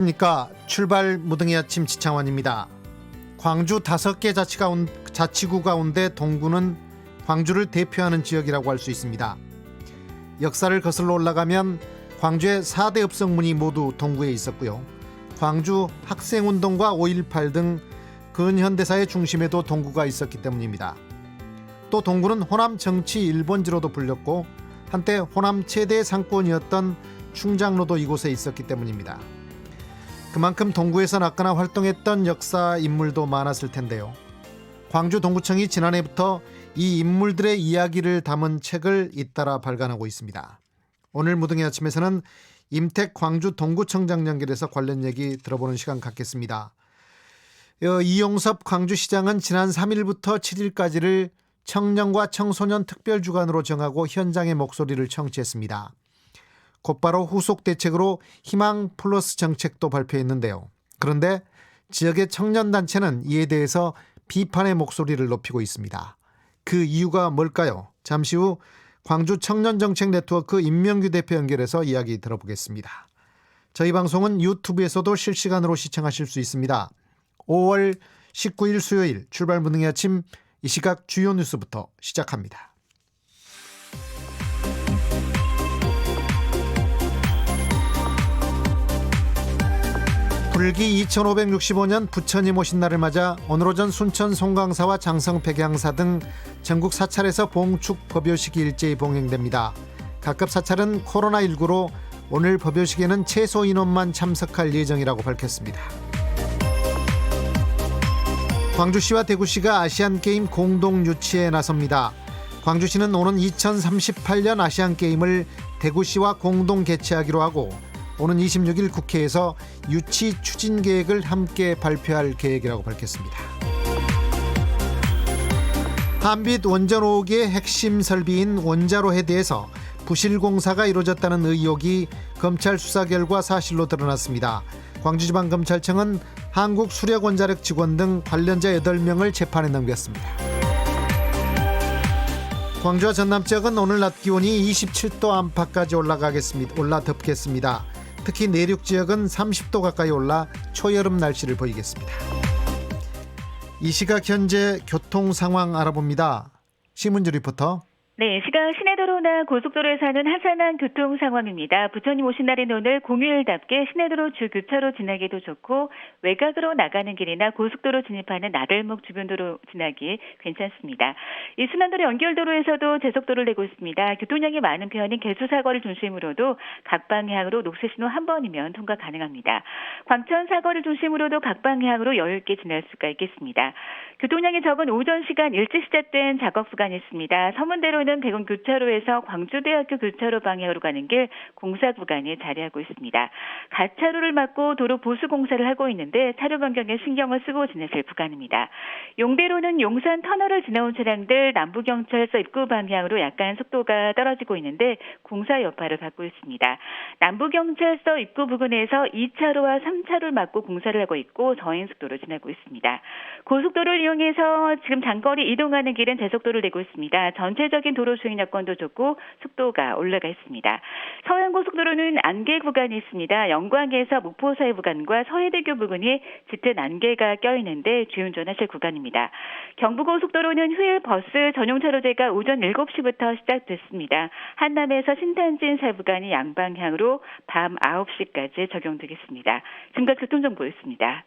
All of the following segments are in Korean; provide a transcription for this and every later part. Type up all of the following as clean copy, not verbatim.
그러니까 출발 무등의 아침 지창환입니다. 광주 5개 자치구 가운데 동구는 광주를 대표하는 지역이라고 할 수 있습니다. 역사를 거슬러 올라가면 광주의 4대 읍성문이 모두 동구에 있었고요. 광주 학생운동과 5.18 등 근현대사의 중심에도 동구가 있었기 때문입니다. 또 동구는 호남 정치 1번지로도 불렸고 한때 호남 최대 상권이었던 충장로도 이곳에 있었기 때문입니다. 그만큼 동구에서 낳거나 활동했던 역사 인물도 많았을 텐데요. 광주 동구청이 지난해부터 이 인물들의 이야기를 담은 책을 잇따라 발간하고 있습니다. 오늘 무등의 아침에서는 임택 광주 동구청장 연결해서 관련 얘기 들어보는 시간 갖겠습니다. 이용섭 광주시장은 지난 3일부터 7일까지를 청년과 청소년 특별주간으로 정하고 현장의 목소리를 청취했습니다. 곧바로 후속 대책으로 희망 플러스 정책도 발표했는데요. 그런데 지역의 청년단체는 이에 대해서 비판의 목소리를 높이고 있습니다. 그 이유가 뭘까요? 잠시 후 광주 청년정책 네트워크 임명규 대표 연결해서 이야기 들어보겠습니다. 저희 방송은 유튜브에서도 실시간으로 시청하실 수 있습니다. 5월 19일 수요일 출발 무등의 아침, 이 시각 주요 뉴스부터 시작합니다. 불기 2565년 부처님 오신 날을 맞아 오늘 오전 순천 송강사와 장성 백양사 등 전국 사찰에서 봉축 법요식이 일제히 봉행됩니다. 각급 사찰은 코로나19로 오늘 법요식에는 최소 인원만 참석할 예정이라고 밝혔습니다. 광주시와 대구시가 아시안게임 공동 유치에 나섭니다. 광주시는 오는 2038년 아시안게임을 대구시와 공동 개최하기로 하고 오는 26일 국회에서 유치 추진 계획을 함께 발표할 계획이라고 밝혔습니다. 한빛 원전 5기의 핵심 설비인 원자로 헤드에서 부실 공사가 이루어졌다는 의혹이 검찰 수사 결과 사실로 드러났습니다. 광주지방검찰청은 한국수력원자력 직원 등 관련자 8명을 재판에 넘겼습니다. 광주와 전남 지역은 오늘 낮 기온이 27도 안팎까지 올라덥겠습니다. 특히 내륙 지역은 30도 가까이 올라 초여름 날씨를 보이겠습니다. 이 시각 현재 교통 상황 알아봅니다. 심은주 리포터. 네, 시각 시내도로나 고속도로에서는 한산한 교통 상황입니다. 부처님 오신 날인 오늘 공휴일답게 시내도로 주 교차로 지나기도 좋고 외곽으로 나가는 길이나 고속도로 진입하는 나들목 주변 도로 지나기 괜찮습니다. 이 순환도로 연결도로에서도 제속도를 내고 있습니다. 교통량이 많은 편인 개수사거리를 중심으로도 각 방향으로 녹색신호 한 번이면 통과 가능합니다. 광천 사거리를 중심으로도 각 방향으로 여유 있게 지날 수가 있겠습니다. 교통량이 적은 오전 시간 일찍 시작된 작업 구간이 있습니다. 서문대로는 대구 교차로에서 광주대학교 교차로 방향으로 가는 길 공사 구간에 자리하고 있습니다. 가차로를 막고 도로 보수 공사를 하고 있는데 차로 변경에 신경을 쓰고 지내실 구간입니다. 용대로는 용산 터널을 지나온 차량들 남부경찰서 입구 방향으로 약간 속도가 떨어지고 있는데 공사 여파를 받고 있습니다. 남부경찰서 입구 부근에서 2차로와 3차로를 막고 공사를 하고 있고 저행 속도로 지나고 있습니다. 고속도로를 이용해서 지금 장거리 이동하는 길은 제속도를 내고 있습니다. 전체적인 도로 주행 여건도 좋고 속도가 올라가 있습니다. 서해안고속도로는 안개 구간이 있습니다. 영광에서 목포 사이 구간과 서해대교 부근이 짙은 안개가 껴있는데 주의운전하실 구간입니다. 경부고속도로는 휴일 버스 전용 차로제가 오전 7시부터 시작됐습니다. 한남에서 신탄진 사이 구간이 양방향으로 밤 9시까지 적용되겠습니다. 지금까지 교통정보였습니다.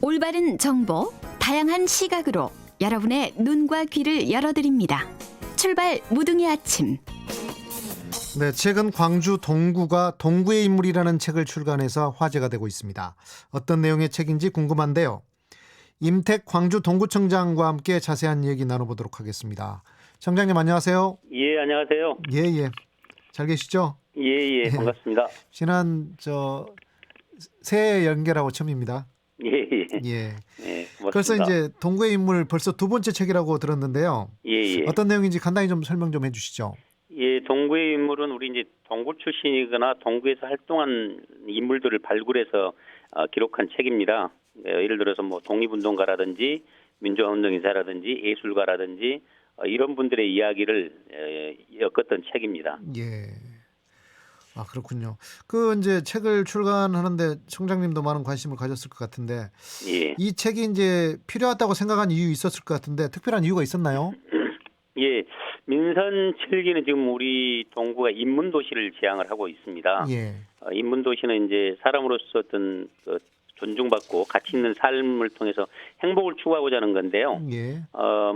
올바른 정보, 다양한 시각으로 여러분의 눈과 귀를 열어드립니다. 출발 무등의 아침. 네, 최근 광주 동구가 동구의 인물이라는 책을 출간해서 화제가 되고 있습니다. 어떤 내용의 책인지 궁금한데요. 임택 광주 동구청장과 함께 자세한 얘기 나눠보도록 하겠습니다. 청장님 안녕하세요. 예, 안녕하세요. 예. 잘 계시죠? 예, 반갑습니다. 지난 새해 연결하고 처음입니다. 예, 고맙습니다. 그래서 이제 동구의 인물 벌써 두 번째 책이라고 들었는데요. 예. 어떤 내용인지 간단히 좀 설명 좀 해주시죠. 예, 동구의 인물은 우리 이제 동구 출신이거나 동구에서 활동한 인물들을 발굴해서 기록한 책입니다. 예를 들어서 뭐 독립운동가라든지 민주화운동인사라든지 예술가라든지 이런 분들의 이야기를 엮었던 책입니다. 예. 아, 그렇군요. 그 이제 책을 출간하는데 총장님도 많은 관심을 가졌을 것 같은데 예. 이 책이 이제 필요하다고 생각한 이유 있었을 것 같은데 특별한 이유가 있었나요? 예. 민선 7기는 지금 우리 동구가 인문도시를 지향을 하고 있습니다. 예. 인문도시는 이제 사람으로서 어떤 그 존중받고 가치 있는 삶을 통해서 행복을 추구하고자 하는 건데요. 예.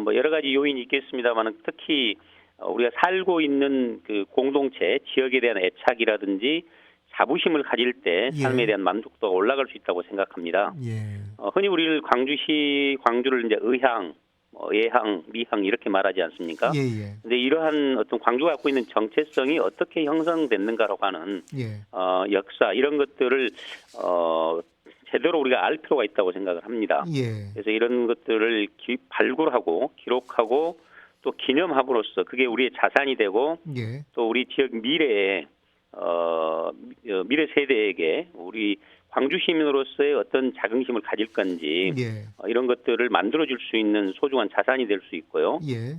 뭐 여러 가지 요인이 있겠습니다만 특히 우리가 살고 있는 그 공동체, 지역에 대한 애착이라든지 자부심을 가질 때 예. 삶에 대한 만족도가 올라갈 수 있다고 생각합니다. 예. 흔히 우리를 광주를 이제 의향, 예향, 미향 이렇게 말하지 않습니까? 예. 예. 근데 이러한 어떤 광주가 갖고 있는 정체성이 어떻게 형성됐는가라고 하는 예. 역사 이런 것들을 제대로 우리가 알 필요가 있다고 생각을 합니다. 예. 그래서 이런 것들을 발굴하고 기록하고 또 기념함으로써 그게 우리의 자산이 되고 예. 또 우리 지역 미래에 미래 세대에게 우리 광주 시민으로서의 어떤 자긍심을 가질 건지 예. 이런 것들을 만들어줄 수 있는 소중한 자산이 될 수 있고요. 예.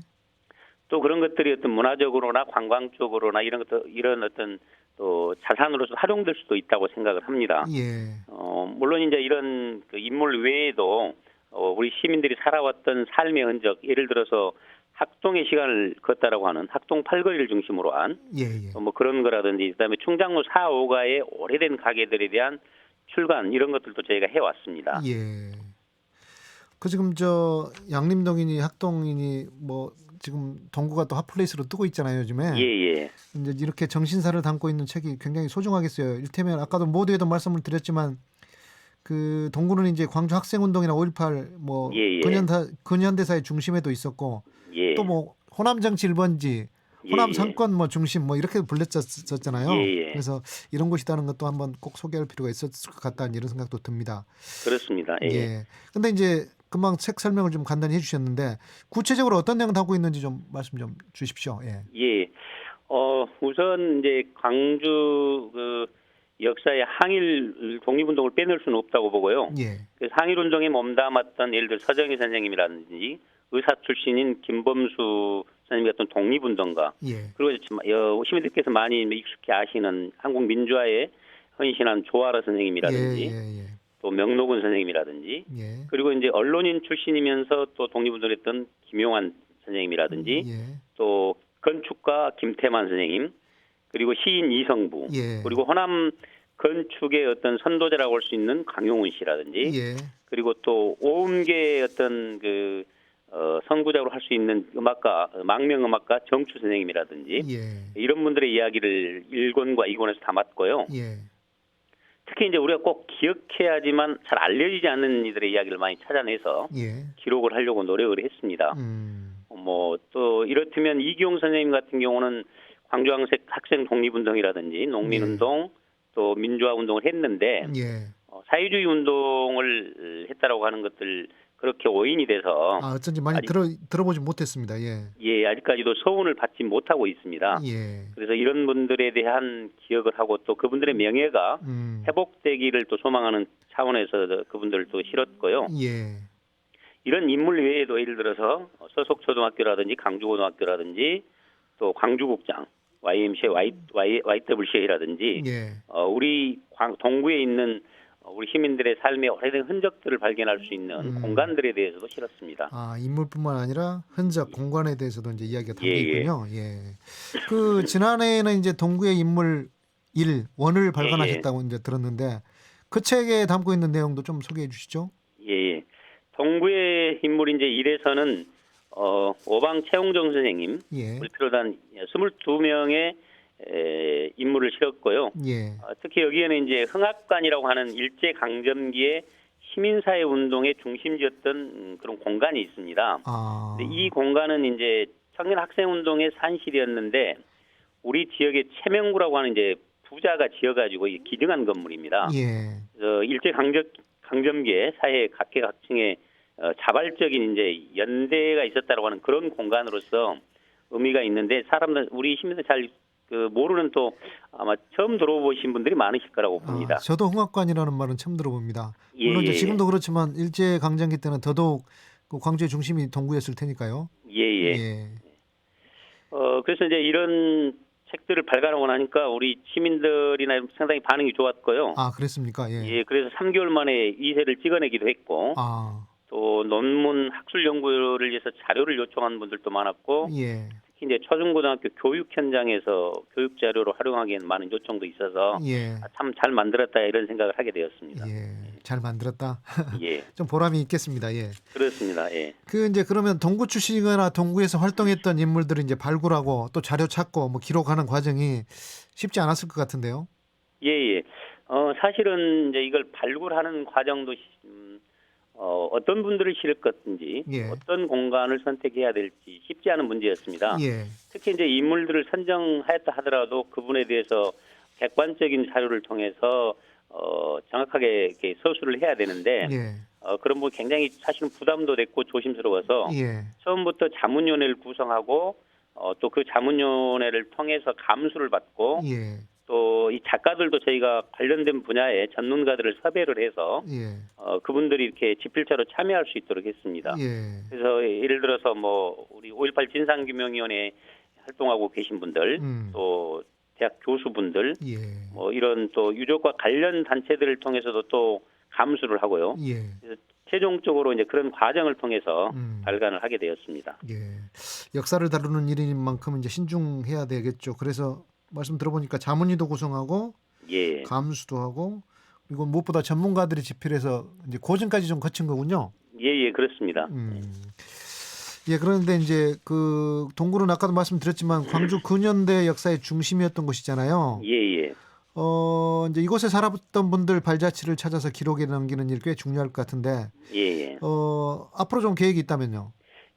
또 그런 것들이 어떤 문화적으로나 관광적으로나 이런 어떤 또 자산으로서 활용될 수도 있다고 생각을 합니다. 예. 물론 이제 이런 그 인물 외에도 우리 시민들이 살아왔던 삶의 흔적, 예를 들어서 학동의 시간을 걷다라고 하는 학동 팔거리를 중심으로 한 예. 뭐 그런 거라든지 그다음에 충장로 4, 5가의 오래된 가게들에 대한 출간 이런 것들도 저희가 해왔습니다. 예. 그 지금 저 양림동이니 학동이니 뭐 지금 동구가 또 핫플레이스로 뜨고 있잖아요, 요즘에. 예. 이제 이렇게 정신사를 담고 있는 책이 굉장히 소중하겠어요. 이를테면 아까도 모두에도 말씀을 드렸지만 그 동구는 이제 광주 학생운동이나 5.18 뭐 예. 근현대사의 중심에도 있었고 예. 또 뭐 호남 정치 1번지, 호남 예. 상권 뭐 중심 뭐 이렇게 불렸었잖아요. 예. 그래서 이런 곳이라는 것도 한번 꼭 소개할 필요가 있었을 것 같다는 이런 생각도 듭니다. 그렇습니다. 예. 예. 근데 이제 금방 책 설명을 좀 간단히 해주셨는데 구체적으로 어떤 내용 담고 있는지 좀 말씀 좀 주십시오. 예. 예. 우선 이제 광주 그 역사의 항일 독립운동을 빼놓을 수는 없다고 보고요. 예. 그래서 항일운동에 몸담았던 예를 들어 서정희 선생님이라든지 의사 출신인 김범수 선생님 같은 독립운동가 예. 그리고 시민들께서 많이 익숙히 아시는 한국 민주화에 헌신한 조아라 선생님이라든지 예. 또 명록은 선생님이라든지 예. 그리고 이제 언론인 출신이면서 또 독립운동했던 김용환 선생님이라든지 예. 또 건축가 김태만 선생님 그리고 시인 이성부 예. 그리고 호남 건축의 어떤 선도자라고 할 수 있는 강용훈 씨라든지 예. 그리고 또 오음계의 어떤 그 선구자로 할 수 있는 음악가 망명음악가 정추 선생님이라든지 예. 이런 분들의 이야기를 1권과 2권에서 담았고요. 예. 특히 이제 우리가 꼭 기억해야지만 잘 알려지지 않는 이들의 이야기를 많이 찾아내서 예. 기록을 하려고 노력을 했습니다. 뭐 또 이렇다면 이기용 선생님 같은 경우는 광주 학생 독립운동이라든지 농민운동 또 민주화 운동을 했는데 예. 사회주의 운동을 했다라고 하는 것들 그렇게 오인이 돼서 어쩐지 많이 들어보지 못했습니다. 예. 예, 아직까지도 서운을 받지 못하고 있습니다. 예. 그래서 이런 분들에 대한 기억을 하고 또 그분들의 명예가 회복되기를 또 소망하는 차원에서 그분들을 또 실었고요. 예. 이런 인물 외에도 예를 들어서 서속초등학교라든지 강주고등학교라든지 또 광주국장, YMCA, YWCA라든지 예. 우리 동구에 있는 우리 시민들의 삶의 오래된 흔적들을 발견할 수 있는 공간들에 대해서도 실었습니다. 인물뿐만 아니라 흔적, 공간에 대해서도 이제 이야기가 담겨 예. 있군요. 예. 그 지난해에는 이제 동구의 인물 1을 발간하셨다고 이제 들었는데 그 책에 담고 있는 내용도 좀 소개해 주시죠. 예. 동구의 인물 이제 1에서는 오방 최홍정 선생님 예. 을 비롯한 22명의 인물을 실었고요. 예. 특히 여기에는 이제 흥학관이라고 하는 일제 강점기의 시민사회 운동의 중심지였던 그런 공간이 있습니다. 근데 이 공간은 이제 청년 학생 운동의 산실이었는데 우리 지역의 최명구라고 하는 이제 부자가 지어가지고 기증한 건물입니다. 예. 일제 강점기에 사회 각계각층의 자발적인 이제 연대가 있었다라고 하는 그런 공간으로서 의미가 있는데 우리 시민들 잘 모르는 또 아마 처음 들어보신 분들이 많으실 거라고 봅니다. 저도 흥학관이라는 말은 처음 들어봅니다. 예, 물론 이제 지금도 그렇지만 일제 강점기 때는 더더욱 그 광주의 중심이 동구였을 테니까요. 예. 그래서 이제 이런 책들을 발간하고 나니까 우리 시민들이나 상당히 반응이 좋았고요. 아, 그랬습니까? 예. 예, 그래서 3개월 만에 2세를 찍어내기도 했고, 아, 또 논문 학술 연구를 위해서 자료를 요청한 분들도 많았고, 예. 특히 이제 초중고등학교 교육 현장에서 교육 자료로 활용하기에는 많은 요청도 있어서 예. 참 잘 만들었다 이런 생각을 하게 되었습니다. 예. 잘 만들었다. 예, 좀 보람이 있겠습니다. 예. 그렇습니다. 예. 그 이제 그러면 동구 출신이거나 동구에서 활동했던 인물들을 이제 발굴하고 또 자료 찾고 뭐 기록하는 과정이 쉽지 않았을 것 같은데요. 예, 예. 사실은 이제 이걸 발굴하는 과정도 어떤 분들을 실을 것인지 예. 어떤 공간을 선택해야 될지 쉽지 않은 문제였습니다. 예. 특히 이제 인물들을 선정하였다 하더라도 그분에 대해서 객관적인 자료를 통해서 정확하게 이렇게 서술을 해야 되는데 예. 그런 뭐 굉장히 사실은 부담도 됐고 조심스러워서 예. 처음부터 자문위원회를 구성하고 또 그 자문위원회를 통해서 감수를 받고 예. 또 이 작가들도 저희가 관련된 분야의 전문가들을 섭외를 해서 예. 그분들이 이렇게 집필자로 참여할 수 있도록 했습니다. 예. 그래서 예를 들어서 뭐 우리 5.18 진상규명위원회 활동하고 계신 분들, 또 대학 교수분들, 예. 뭐 이런 또 유족과 관련 단체들을 통해서도 또 감수를 하고요. 예. 그래서 최종적으로 이제 그런 과정을 통해서 발간을 하게 되었습니다. 예. 역사를 다루는 일인 만큼 이제 신중해야 되겠죠. 그래서 말씀 들어보니까 자문위도 구성하고 예, 감수도 하고 그리고 무엇보다 전문가들이 집필해서 이제 고증까지 좀 거친 거군요. 예, 그렇습니다. 예, 그런데 이제 그 동구는 아까도 말씀드렸지만 광주 근현대 역사의 중심이었던 곳이잖아요. 예, 예. 이제 이곳에 살았던 분들 발자취를 찾아서 기록에 남기는 일 꽤 중요할 것 같은데, 예, 예. 앞으로 좀 계획이 있다면요.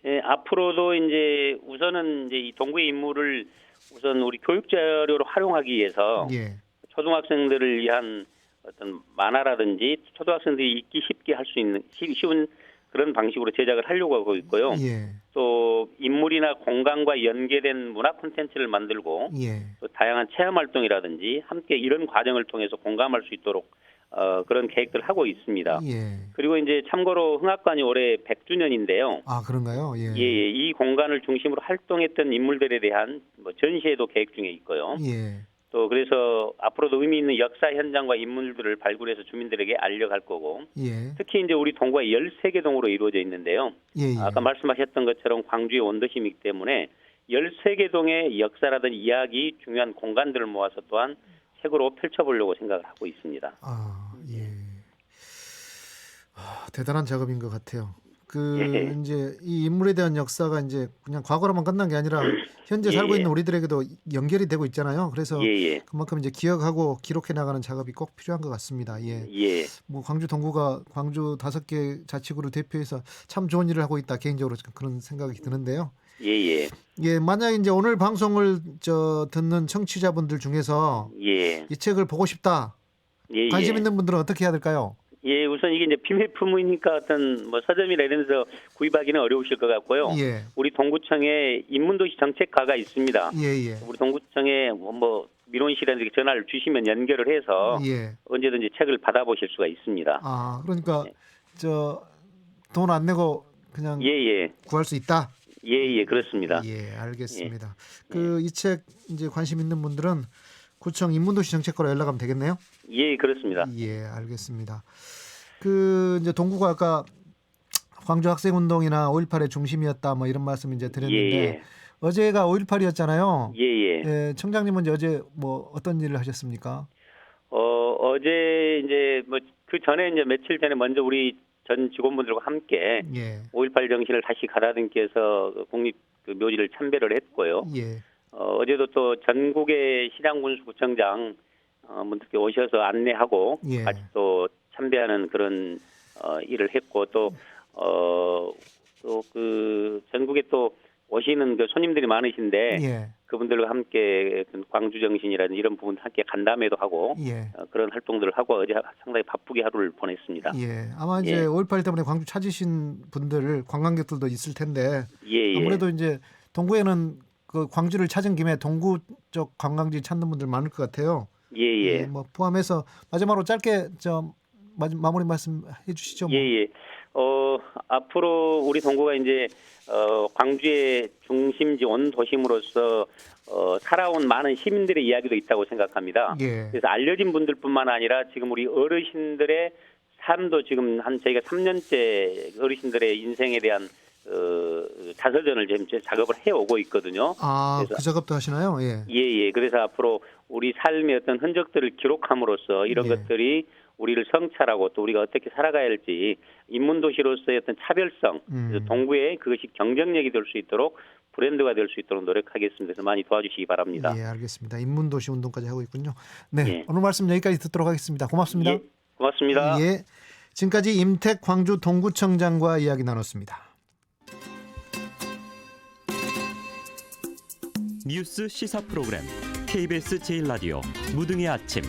예, 앞으로도 이제 우선은 이제 이 동구의 인물을 우선 우리 교육 자료로 활용하기 위해서 예, 초등학생들을 위한 어떤 만화라든지 초등학생들이 읽기 쉽게 할 수 있는 쉬운 그런 방식으로 제작을 하려고 하고 있고요. 예, 또 인물이나 공간과 연계된 문화 콘텐츠를 만들고 예, 또 다양한 체험 활동이라든지 함께 이런 과정을 통해서 공감할 수 있도록 그런 계획들을 하고 있습니다. 예. 그리고 이제 참고로 흥학관이 올해 100주년인데요. 아, 그런가요? 예, 예, 이 공간을 중심으로 활동했던 인물들에 대한 뭐 전시회도 계획 중에 있고요. 예, 또 그래서 앞으로도 의미 있는 역사 현장과 인물들을 발굴해서 주민들에게 알려갈 거고 예, 특히 이제 우리 동구가 13개 동으로 이루어져 있는데요. 예, 예. 아까 말씀하셨던 것처럼 광주의 원도심이기 때문에 13개 동의 역사라든지 이야기 중요한 공간들을 모아서 또한 책으로 펼쳐보려고 생각을 하고 있습니다. 아, 예. 대단한 작업인 것 같아요. 그 예. 이제 이 인물에 대한 역사가 이제 그냥 과거로만 끝난 게 아니라 현재 살고 예. 있는 우리들에게도 연결이 되고 있잖아요. 그래서 예, 그만큼 이제 기억하고 기록해 나가는 작업이 꼭 필요한 것 같습니다. 예. 예. 뭐 광주 동구가 광주 5개 자치구를 대표해서 참 좋은 일을 하고 있다 개인적으로 그런 생각이 드는데요. 예. 예, 만약 이제 오늘 방송을 듣는 청취자분들 중에서 예. 이 책을 보고 싶다 예. 관심 있는 분들은 어떻게 해야 될까요? 예, 우선 이게 이제 비매품이니까 어떤 뭐 서점이나 이런 데서 구입하기는 어려우실 것 같고요. 예, 우리 동구청에 인문도시 정책과가 있습니다. 예, 예, 우리 동구청에 뭐 민원실에 전화를 주시면 연결을 해서 예. 언제든지 책을 받아보실 수가 있습니다. 아, 그러니까 예. 돈 안 내고 그냥 예. 구할 수 있다. 예, 그렇습니다. 예, 알겠습니다. 그 이 책 이제 관심 있는 분들은 구청 인문도시 정책과로 연락하면 되겠네요. 예, 그렇습니다. 예, 알겠습니다. 그 이제 동구가 아까 광주 학생운동이나 5.18의 중심이었다 뭐 이런 말씀 이제 드렸는데 예. 어제가 5.18이었잖아요. 예. 예, 청장님은 이제 어제 뭐 어떤 일을 하셨습니까? 어제 이제 뭐 그 전에 이제 며칠 전에 먼저 우리 전 직원분들과 함께 예, 5.18 정신을 다시 가다듬기해서 국립 그 묘지를 참배를 했고요. 예, 어제도 또 전국의 시장군수구청장 분들께 오셔서 안내하고 예. 같이 또 참배하는 그런 일을 했고 또 그 전국에 또 오시는 그 손님들이 많으신데 예, 그분들과 함께 광주 정신이라는 이런 부분 함께 간담회도 하고 예. 그런 활동들을 하고 어제 상당히 바쁘게 하루를 보냈습니다. 예, 아마 이제 예. 5.18 때문에 광주 찾으신 분들 관광객들도 있을 텐데 예. 아무래도 이제 동구에는 그 광주를 찾은 김에 동구 쪽 관광지 찾는 분들 많을 것 같아요. 예. 뭐 포함해서 마지막으로 짧게 마무리 말씀해 주시죠. 뭐. 예. 앞으로 우리 동구가 이제 광주의 중심지 원도심으로서 살아온 많은 시민들의 이야기도 있다고 생각합니다. 예. 그래서 알려진 분들뿐만 아니라 지금 우리 어르신들의 삶도 지금 저희가 3년째 어르신들의 인생에 대한 자서전을 지금 작업을 해오고 있거든요. 그 작업도 하시나요? 예. 예. 그래서 앞으로 우리 삶의 어떤 흔적들을 기록함으로써 이런 예. 것들이 우리를 성찰하고 또 우리가 어떻게 살아가야 할지 인문도시로서의 어떤 차별성, 그래서 동구에 그것이 경쟁력이 될 수 있도록 브랜드가 될 수 있도록 노력하겠습니다. 그래서 많이 도와주시기 바랍니다. 예, 알겠습니다. 인문도시 운동까지 하고 있군요. 네, 예. 오늘 말씀 여기까지 듣도록 하겠습니다. 고맙습니다. 예, 고맙습니다. 예, 지금까지 임택 광주 동구청장과 이야기 나눴습니다. 뉴스 시사 프로그램 KBS 제1라디오 무등의 아침.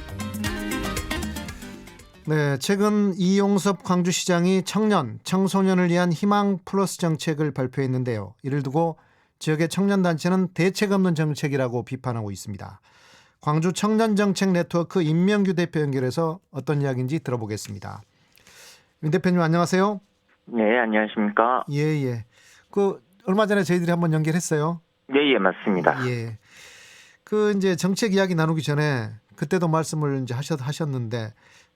네, 최근 이용섭 광주시장이 청년, 청소년을 위한 희망 플러스 정책을 발표했는데요. 이를 두고 지역의 청년단체는 대책 없는 정책이라고 비판하고 있습니다. 광주 청년정책 네트워크 임명규 대표 연결해서 어떤 이야기인지 들어보겠습니다. 임 대표님 안녕하세요. 네, 안녕하십니까? 예. 얼마 전에 저희들이 한번 연결했어요. 예, 맞습니다. 예. 이제 정책 이야기 나누기 전에 그때도 말씀을 이제 하셨는데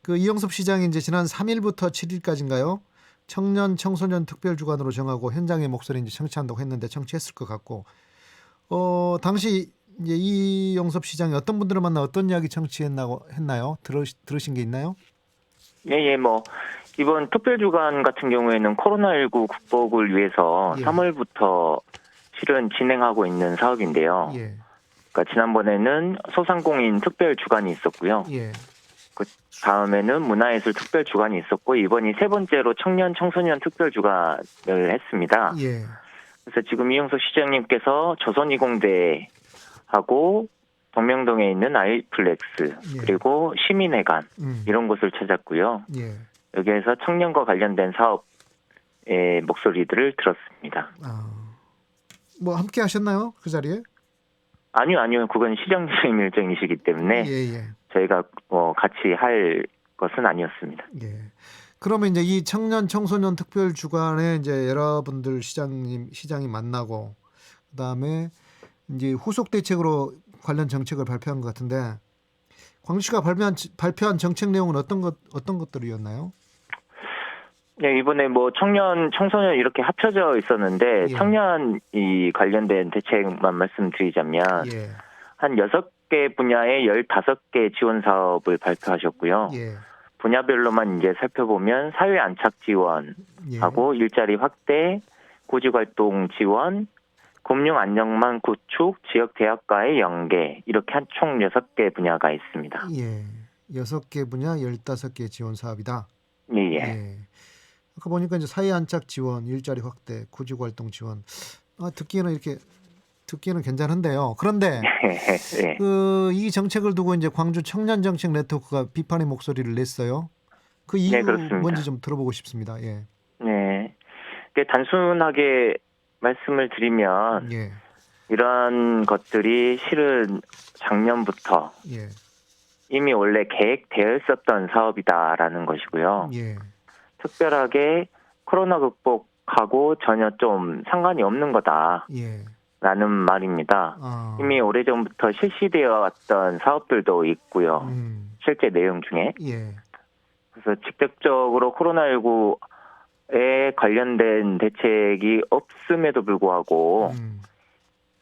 이용섭 시장이 이제 지난 3일부터 7일까지인가요? 청년 청소년 특별 주간으로 정하고 현장의 목소리 이제 청취한다고 했는데 청취했을 것 같고 당시 이제 이용섭 시장이 어떤 분들을 만나 어떤 이야기 청취했나요? 들으신 게 있나요? 예, 이번 특별 주간 같은 경우에는 코로나19 극복을 위해서 예. 3월부터 실은 진행하고 있는 사업인데요. 예. 그러니까 지난번에는 소상공인 특별 주간이 있었고요. 예. 그 다음에는 문화예술 특별 주간이 있었고 이번이 세 번째로 청년 청소년 특별 주간을 했습니다. 예. 그래서 지금 이용섭 시장님께서 조선이공대하고 동명동에 있는 아이플렉스 예. 그리고 시민회관 이런 곳을 찾았고요. 예. 여기에서 청년과 관련된 사업의 목소리들을 들었습니다. 뭐 함께 하셨나요? 그 자리에? 아니요. 그건 시장님 일정이시기 때문에 예. 저희가 같이 할 것은 아니었습니다. 예. 그러면 이제 이 청년 청소년 특별 주간에 이제 여러분들 시장이 만나고 그다음에 이제 후속 대책으로 관련 정책을 발표한 것 같은데 광주시가 발표한 정책 내용은 어떤 것들이었나요? 네, 이번에 청년, 청소년 이렇게 합쳐져 있었는데 예. 청년이 관련된 대책만 말씀드리자면 예. 한 6개 분야의 15개 지원 사업을 발표하셨고요. 예. 분야별로만 이제 살펴보면 사회 안착 지원하고 예. 일자리 확대, 구직활동 지원, 금융 안정망 구축, 지역 대학과의 연계 이렇게 한 총 6개 분야가 있습니다. 예. 6개 분야 15개 지원 사업이다. 예. 아까 보니까 이제 사회 안착 지원, 일자리 확대, 구직활동 지원. 듣기에는 괜찮은데요. 그런데 예. 이 정책을 두고 이제 광주 청년 정책 네트워크가 비판의 목소리를 냈어요. 그 이유 네, 그렇습니다. 뭔지 좀 들어보고 싶습니다. 예. 네. 단순하게 말씀을 드리면 예. 이런 것들이 실은 작년부터 예. 이미 원래 계획되어 있었던 사업이다라는 것이고요. 예. 특별하게 코로나 극복하고 전혀 좀 상관이 없는 거다라는 예. 말입니다. 이미 오래전부터 실시되어 왔던 사업들도 있고요. 실제 내용 중에. 예. 그래서 직접적으로 코로나19에 관련된 대책이 없음에도 불구하고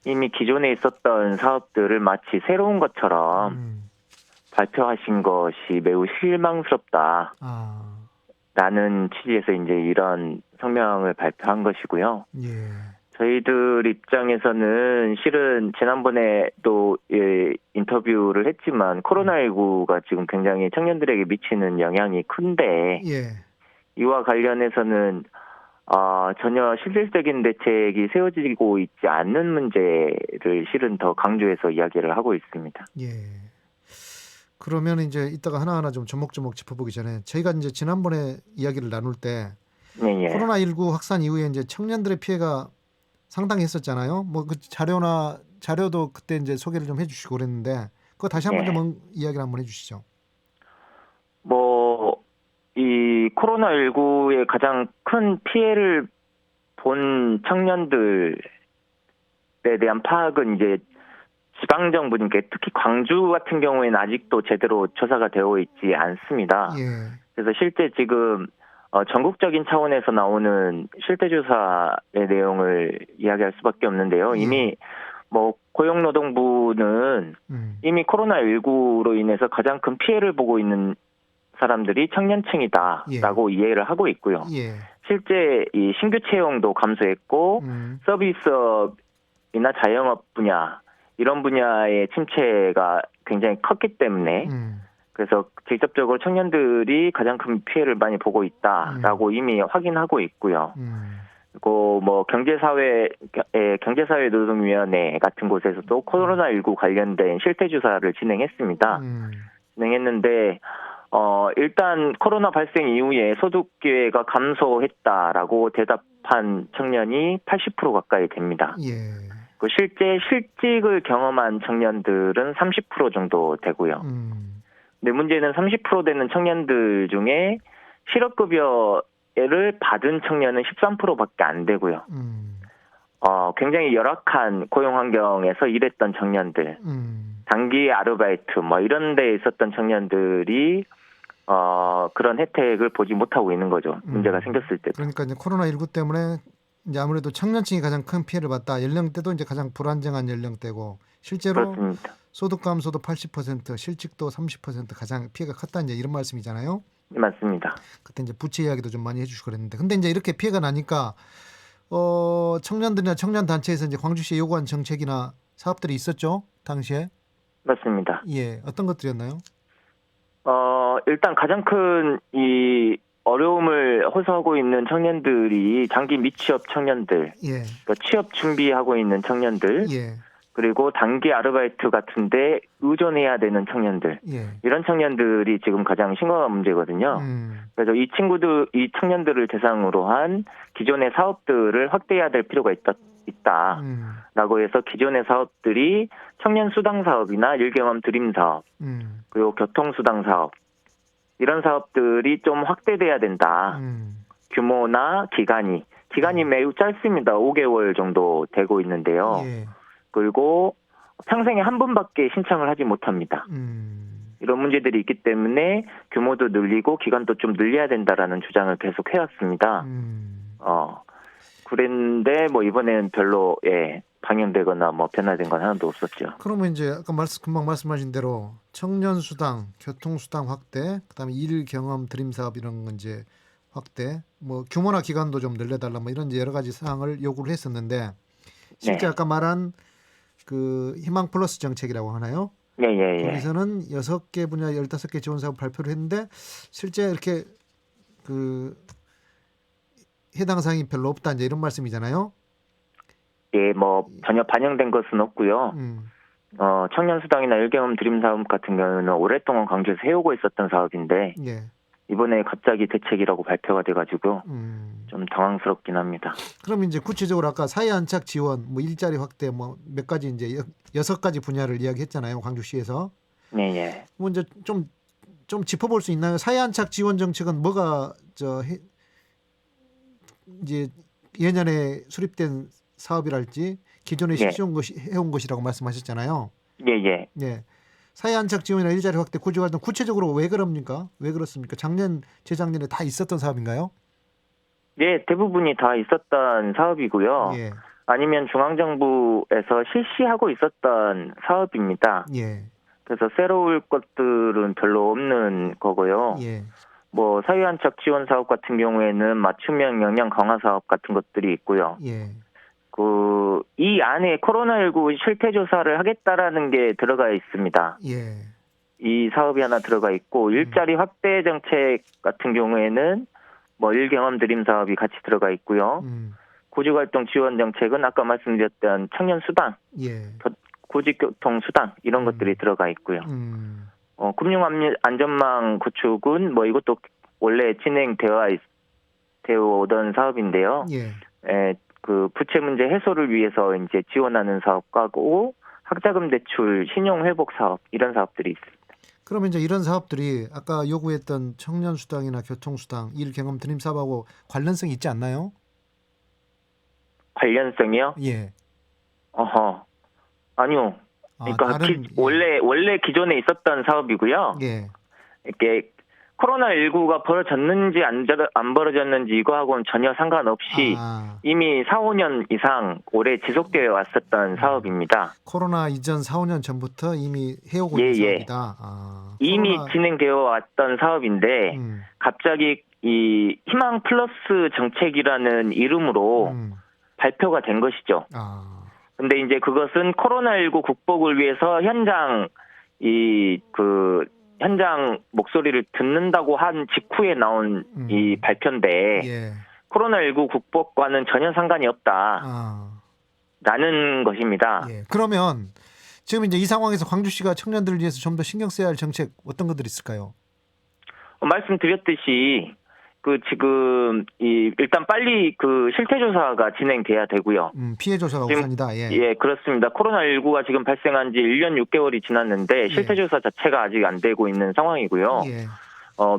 이미 기존에 있었던 사업들을 마치 새로운 것처럼 발표하신 것이 매우 실망스럽다. 라는 취지에서 이제 이런 성명을 발표한 것이고요. 예. 저희들 입장에서는 실은 지난번에도 인터뷰를 했지만 코로나19가 지금 굉장히 청년들에게 미치는 영향이 큰데 예. 이와 관련해서는 전혀 실질적인 대책이 세워지고 있지 않는 문제를 실은 더 강조해서 이야기를 하고 있습니다. 예. 그러면 이제 이따가 하나하나 좀 조목조목 짚어보기 전에 저희가 이제 지난번에 이야기를 나눌 때 예. 코로나19 확산 이후에 이제 청년들의 피해가 상당히 했었잖아요. 뭐 그 자료도 그때 이제 소개를 좀 해주시고 그랬는데 그거 다시 한번 좀 이야기를 한번 해주시죠. 이 코로나19에 가장 큰 피해를 본 청년들에 대한 파악은 이제 지방정부니까 특히 광주 같은 경우에는 아직도 제대로 조사가 되어 있지 않습니다. 예. 그래서 실제 지금 전국적인 차원에서 나오는 실태조사의 내용을 이야기할 수밖에 없는데요. 예. 이미 뭐 고용노동부는 이미 코로나19로 인해서 가장 큰 피해를 보고 있는 사람들이 청년층이다라고 이해를 하고 있고요. 예. 실제 이 신규 채용도 감소했고 서비스업이나 자영업 분야 이런 분야의 침체가 굉장히 컸기 때문에 그래서 직접적으로 청년들이 가장 큰 피해를 많이 보고 있다라고 이미 확인하고 있고요. 그리고 뭐 경제사회 노동위원회 같은 곳에서도 코로나19 관련된 실태조사를 진행했습니다. 진행했는데 일단 코로나 발생 이후에 소득 기회가 감소했다라고 대답한 청년이 80% 가까이 됩니다. 예. 그 실제 실직을 경험한 청년들은 30% 정도 되고요. 근데 문제는 30% 되는 청년들 중에 실업급여를 받은 청년은 13%밖에 안 되고요. 굉장히 열악한 고용 환경에서 일했던 청년들, 단기 아르바이트 뭐 이런 데 있었던 청년들이 그런 혜택을 보지 못하고 있는 거죠. 문제가 생겼을 때. 그러니까 이제 코로나19 때문에 이제 아무래도 청년층이 가장 큰 피해를 봤다. 연령대도 이제 가장 불안정한 연령대고 실제로 그렇습니다. 소득 감소도 80%, 실직도 30% 가장 피해가 컸다 이제 이런 말씀이잖아요. 맞습니다. 그때 이제 부채 이야기도 좀 많이 해주시고 그랬는데, 근데 이제 이렇게 피해가 나니까 청년들이나 청년 단체에서 이제 광주시에 요구한 정책이나 사업들이 있었죠 당시에. 맞습니다. 예, 어떤 것들이었나요? 일단 가장 큰 이 어려움을 호소하고 있는 청년들이 장기 미취업 청년들, 예, 그러니까 취업 준비하고 있는 청년들, 예, 그리고 단기 아르바이트 같은데 의존해야 되는 청년들, 예. 이런 청년들이 지금 가장 심각한 문제거든요. 그래서 이 청년들을 대상으로 한 기존의 사업들을 확대해야 될 필요가 있다라고 해서 기존의 사업들이 청년 수당 사업이나 일경험 드림 사업, 그리고 교통수당 사업, 이런 사업들이 좀 확대돼야 된다. 규모나 기간이 매우 짧습니다. 5개월 정도 되고 있는데요. 예. 그리고 평생에 한 번밖에 신청을 하지 못합니다. 이런 문제들이 있기 때문에 규모도 늘리고 기간도 좀 늘려야 된다라는 주장을 계속 해왔습니다. 그랬는데 뭐 이번에는 별로 방영되거나 뭐 변화된 건 하나도 없었죠. 그러면 이제 아까 금방 말씀하신 대로 청년 수당, 교통 수당 확대, 그다음에 일 경험 드림 사업 이런 건 이제 확대, 뭐 규모나 기간도 좀 늘려달라 뭐 이런 여러 가지 사항을 요구를 했었는데 실제 아까 말한 그 희망 플러스 정책이라고 하나요? 예. 거기서는 6개 분야 15개 지원 사업 발표를 했는데 실제 이렇게 그 해당 사항이 별로 없다 이제 이런 말씀이잖아요. 예, 뭐 전혀 반영된 것은 없고요. 청년 수당이나 일경험 드림 사업 같은 경우는 오랫동안 광주에서 해오고 있었던 사업인데 예. 이번에 갑자기 대책이라고 발표가 돼가지고 좀 당황스럽긴 합니다. 그럼 이제 구체적으로 아까 사회 안착 지원, 뭐 일자리 확대, 뭐 몇 가지 이제 6가지 분야를 이야기했잖아요, 광주시에서. 네. 뭐 이제 좀 짚어볼 수 있나요? 사회 안착 지원 정책은 뭐가 이제 예년에 수립된 사업이랄지 기존에 해온 것이라고 말씀하셨잖아요. 예. 예. 사회 안착 지원이나 일자리 확대, 구조 활동 구체적으로 왜 그럽니까? 왜 그렇습니까? 작년, 재작년에 다 있었던 사업인가요? 예, 대부분이 다 있었던 사업이고요. 예. 아니면 중앙정부에서 실시하고 있었던 사업입니다. 예. 그래서 새로울 것들은 별로 없는 거고요. 예. 뭐 사회 안착 지원 사업 같은 경우에는 맞춤형 역량 강화 사업 같은 것들이 있고요. 예. 이 안에 코로나19 실태 조사를 하겠다라는 게 들어가 있습니다. 예. 이 사업이 하나 들어가 있고 일자리 확대 정책 같은 경우에는 뭐 일경험 드림 사업이 같이 들어가 있고요. 구직활동 지원 정책은 아까 말씀드렸던 청년 수당, 구직교통 수당 이런 것들이 들어가 있고요. 금융 안전망 구축은 뭐 이것도 원래 진행되어 오던 사업인데요. 그 부채 문제 해소를 위해서 이제 지원하는 사업과고 학자금 대출 신용 회복 사업 이런 사업들이 있습니다. 그러면 이제 이런 사업들이 아까 요구했던 청년 수당이나 교통 수당, 일 경험 드림 사업하고 관련성이 있지 않나요? 관련성이요? 예. 어허. 아니요. 그러니까 다른 원래 기존에 있었던 사업이고요. 예. 이렇게 코로나19가 벌어졌는지 안 벌어졌는지 이거하고는 전혀 상관없이 이미 4, 5년 이상 오래 지속되어 왔었던 사업입니다. 코로나 이전 4, 5년 전부터 이미 해오고 있는 사업이다. 이미 진행되어 왔던 사업인데 갑자기 이 희망 플러스 정책이라는 이름으로 발표가 된 것이죠. 근데 이제 그것은 코로나19 극복을 위해서 현장 목소리를 듣는다고 한 직후에 나온 이 발표인데 예. 코로나19 극복과는 전혀 상관이 없다라는 것입니다. 예. 그러면 지금 이제 이 상황에서 광주시가 청년들을 위해서 좀 더 신경 써야 할 정책 어떤 것들이 있을까요? 말씀드렸듯이 지금 일단 빨리 실태조사가 진행돼야 되고요. 피해 조사가 우선이다. 예. 예, 그렇습니다. 코로나19가 지금 발생한 지 1년 6개월이 지났는데 실태조사 자체가 아직 안 되고 있는 상황이고요. 예.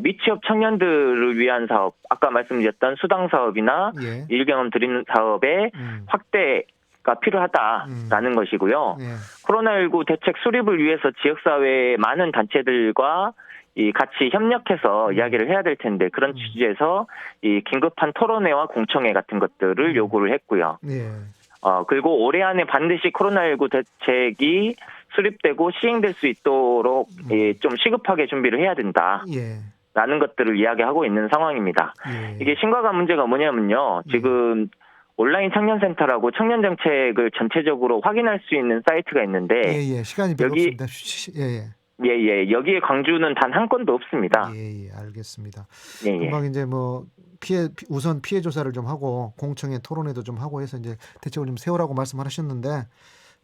미취업 청년들을 위한 사업, 아까 말씀드렸던 수당 사업이나 예. 일경험 드리는 사업의 확대가 필요하다라는 것이고요. 예. 코로나19 대책 수립을 위해서 지역사회의 많은 단체들과 같이 협력해서 이야기를 해야 될 텐데 그런 취지에서 이 긴급한 토론회와 공청회 같은 것들을 요구를 했고요. 예. 그리고 올해 안에 반드시 코로나19 대책이 수립되고 시행될 수 있도록 좀 시급하게 준비를 해야 된다. 예. 라는 것들을 이야기하고 있는 상황입니다. 예. 이게 심각한 문제가 뭐냐면요. 지금 온라인 청년센터라고 청년 정책을 전체적으로 확인할 수 있는 사이트가 있는데 예. 시간이 별로 없습니다. 예. 여기에 광주는 단 한 건도 없습니다. 예. 알겠습니다. 예. 금방 이제 우선 피해 조사를 좀 하고 공청회 토론회도 좀 하고 해서 이제 대책을 좀 세우라고 말씀을 하셨는데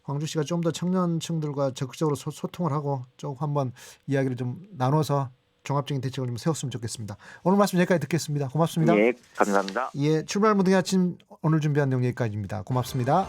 광주시가 좀 더 청년층들과 적극적으로 소통을 하고 좀 한번 이야기를 좀 나눠서 종합적인 대책을 좀 세웠으면 좋겠습니다. 오늘 말씀 여기까지 듣겠습니다. 고맙습니다. 예, 감사합니다. 예, 출발 무등의 아침 오늘 준비한 내용 여기까지입니다. 고맙습니다.